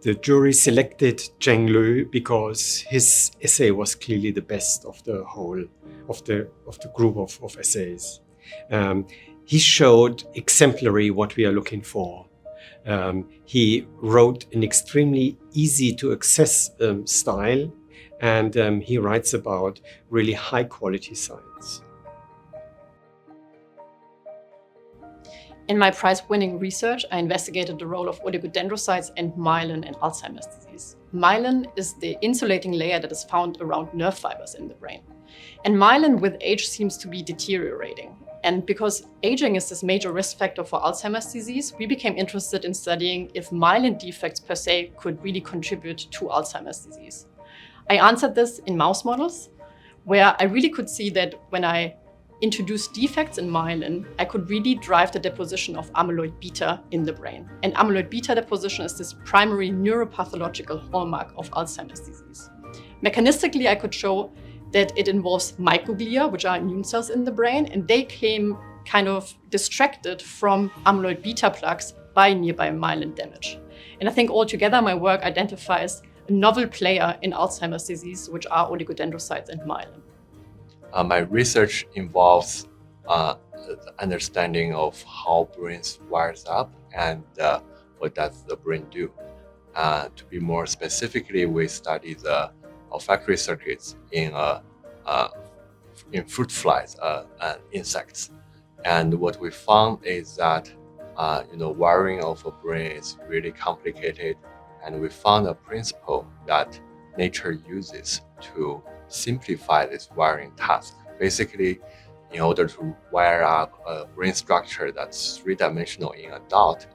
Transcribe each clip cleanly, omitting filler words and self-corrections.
The jury selected Cheng Lyu because his essay was clearly the best of the whole of the group of essays. He showed exemplary what we are looking for. He wrote an extremely easy to access style, and he writes about really high quality science. In my prize-winning research, I investigated the role of oligodendrocytes and myelin in Alzheimer's disease. Myelin is the insulating layer that is found around nerve fibers in the brain. And myelin with age seems to be deteriorating. And because aging is this major risk factor for Alzheimer's disease, we became interested in studying if myelin defects per se could really contribute to Alzheimer's disease. I answered this in mouse models, where I really could see that when I introduced defects in myelin, I could really drive the deposition of amyloid beta in the brain. And amyloid beta deposition is this primary neuropathological hallmark of Alzheimer's disease. Mechanistically, I could show that it involves microglia, which are immune cells in the brain, and they came kind of distracted from amyloid beta plaques by nearby myelin damage. And I think altogether my work identifies a novel player in Alzheimer's disease, which are oligodendrocytes and myelin. My research involves the understanding of how brains wires up and what does the brain do. To be more specifically, we study the olfactory circuits in fruit flies and insects. And what we found is that wiring of a brain is really complicated, and we found a principle that nature uses to simplify this wiring task. Basically, in order to wire up a brain structure that's three-dimensional in adult,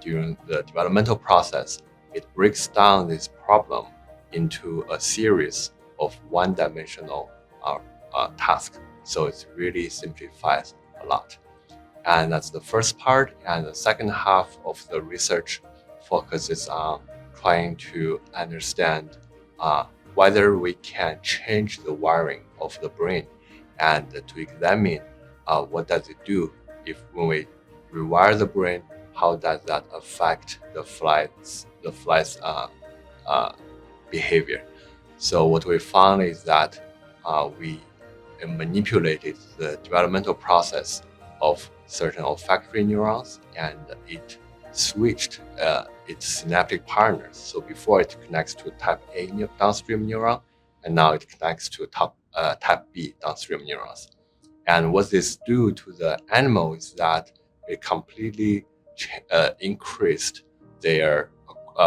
during the developmental process, it breaks down this problem into a series of one-dimensional tasks. So it really simplifies a lot. And that's the first part. And the second half of the research focuses on trying to understand whether we can change the wiring of the brain, and to examine what does it do when we rewire the brain, how does that affect the fly's behavior. So what we found is that we manipulated the developmental process of certain olfactory neurons, and it switched its synaptic partners. So before it connects to type A downstream neuron, and now it connects to type B downstream neurons. And what this do to the animal is that it completely increased their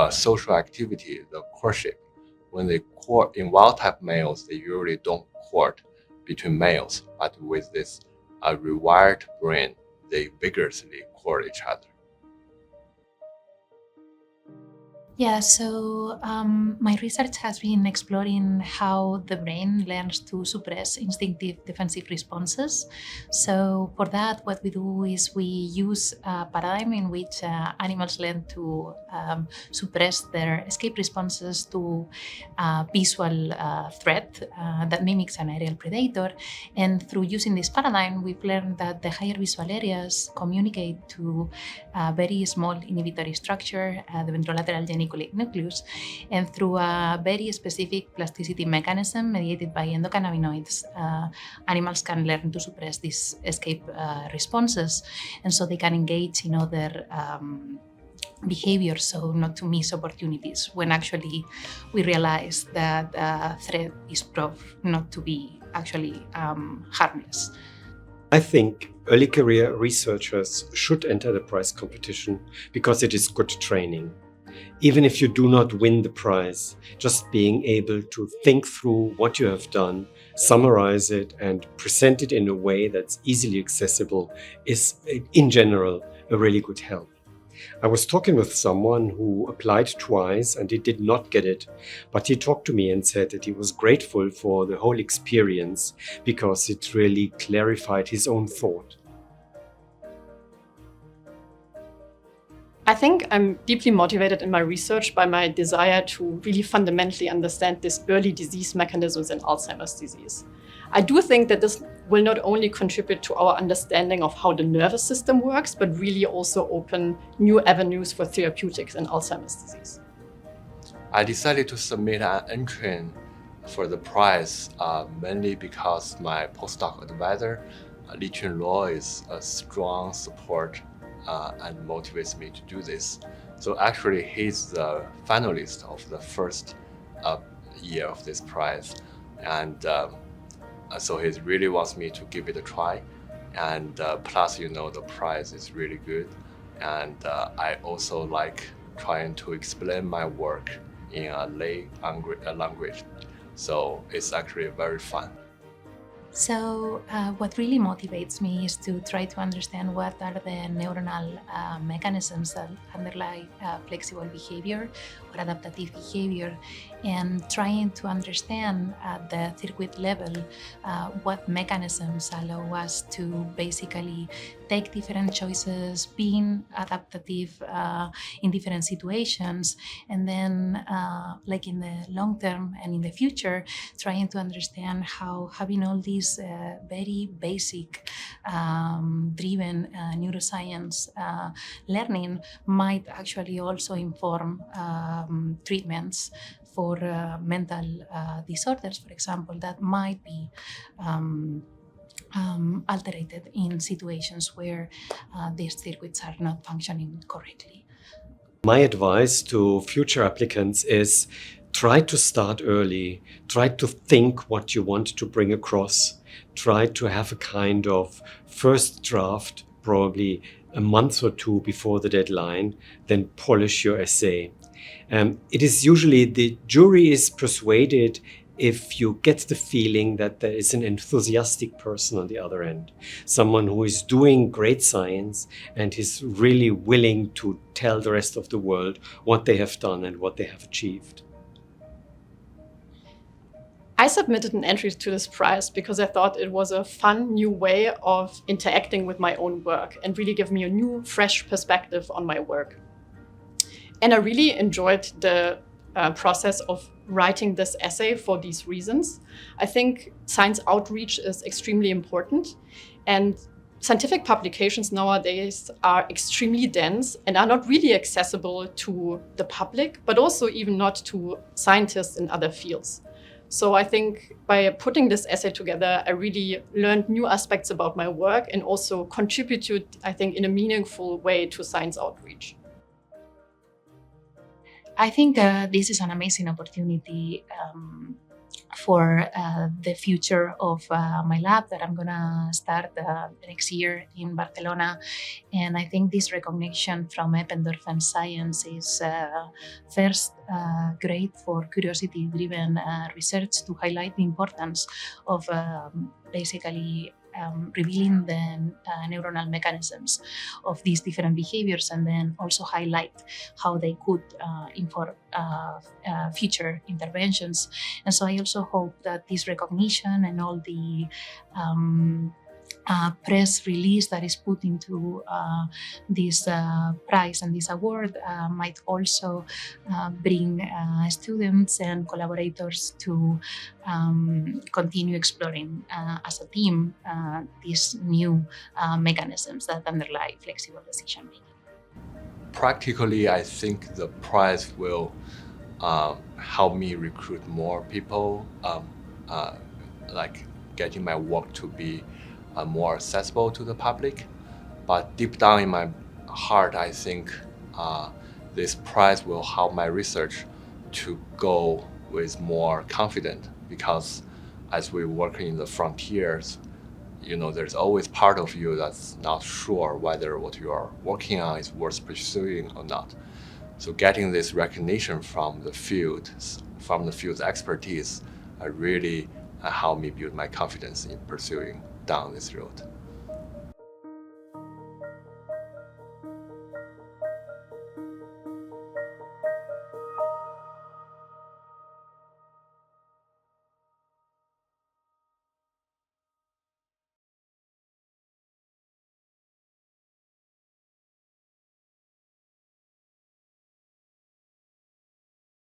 social activity, the courtship. When they court in wild-type males, they usually don't court between males, but with this rewired brain, they vigorously court each other. Yeah, so my research has been exploring how the brain learns to suppress instinctive defensive responses. So for that, what we do is we use a paradigm in which animals learn to suppress their escape responses to a visual threat that mimics an aerial predator. And through using this paradigm, we've learned that the higher visual areas communicate to a very small inhibitory structure, the ventrolateral geniculate nucleus, and through a very specific plasticity mechanism mediated by endocannabinoids, animals can learn to suppress these escape responses, and so they can engage in other behavior, so not to miss opportunities when actually we realize that a threat is proved not to be actually harmless. I think early career researchers should enter the prize competition because it is good training. Even if you do not win the prize, just being able to think through what you have done, summarize it, and present it in a way that's easily accessible is, in general, a really good help. I was talking with someone who applied twice and he did not get it, but he talked to me and said that he was grateful for the whole experience because it really clarified his own thought. I think I'm deeply motivated in my research by my desire to really fundamentally understand these early disease mechanisms in Alzheimer's disease. I do think that this will not only contribute to our understanding of how the nervous system works, but really also open new avenues for therapeutics in Alzheimer's disease. I decided to submit an entry for the prize mainly because my postdoc advisor, Cheng Lyu, is a strong support and motivates me to do this. So actually, he's the finalist of the first year of this prize, and so he really wants me to give it a try. And plus, the prize is really good, and I also like trying to explain my work in a lay language. So it's actually very fun. So what really motivates me is to try to understand what are the neuronal mechanisms that underlie flexible behavior or adaptive behavior, and trying to understand at the circuit level what mechanisms allow us to basically take different choices, being adaptive in different situations, and then like in the long term and in the future, trying to understand how having all these very basic driven neuroscience learning might actually also inform treatments for mental disorders, for example, that might be altered in situations where these circuits are not functioning correctly. My advice to future applicants is try to start early, try to think what you want to bring across, try to have a kind of first draft, probably a month or two before the deadline, then polish your essay. It is usually the jury is persuaded if you get the feeling that there is an enthusiastic person on the other end, someone who is doing great science and is really willing to tell the rest of the world what they have done and what they have achieved. I submitted an entry to this prize because I thought it was a fun new way of interacting with my own work and really give me a new, fresh perspective on my work. And I really enjoyed the process of writing this essay for these reasons. I think science outreach is extremely important, and scientific publications nowadays are extremely dense and are not really accessible to the public, but also even not to scientists in other fields. So I think by putting this essay together, I really learned new aspects about my work and also contributed, I think, in a meaningful way to science outreach. I think this is an amazing opportunity for the future of my lab that I'm going to start next year in Barcelona. And I think this recognition from Eppendorf Science is first great for curiosity-driven research to highlight the importance of basically revealing the neuronal mechanisms of these different behaviors, and then also highlight how they could inform future interventions. And so I also hope that this recognition and all the press release that is put into this prize and this award might also bring students and collaborators to continue exploring as a team these new mechanisms that underlie flexible decision making. Practically, I think the prize will help me recruit more people, like getting my work to be more accessible to the public. But deep down in my heart, I think this prize will help my research to go with more confidence, because as we work in the frontiers, there's always part of you that's not sure whether what you are working on is worth pursuing or not. So getting this recognition from the field's expertise really helped me build my confidence in pursuing down this road.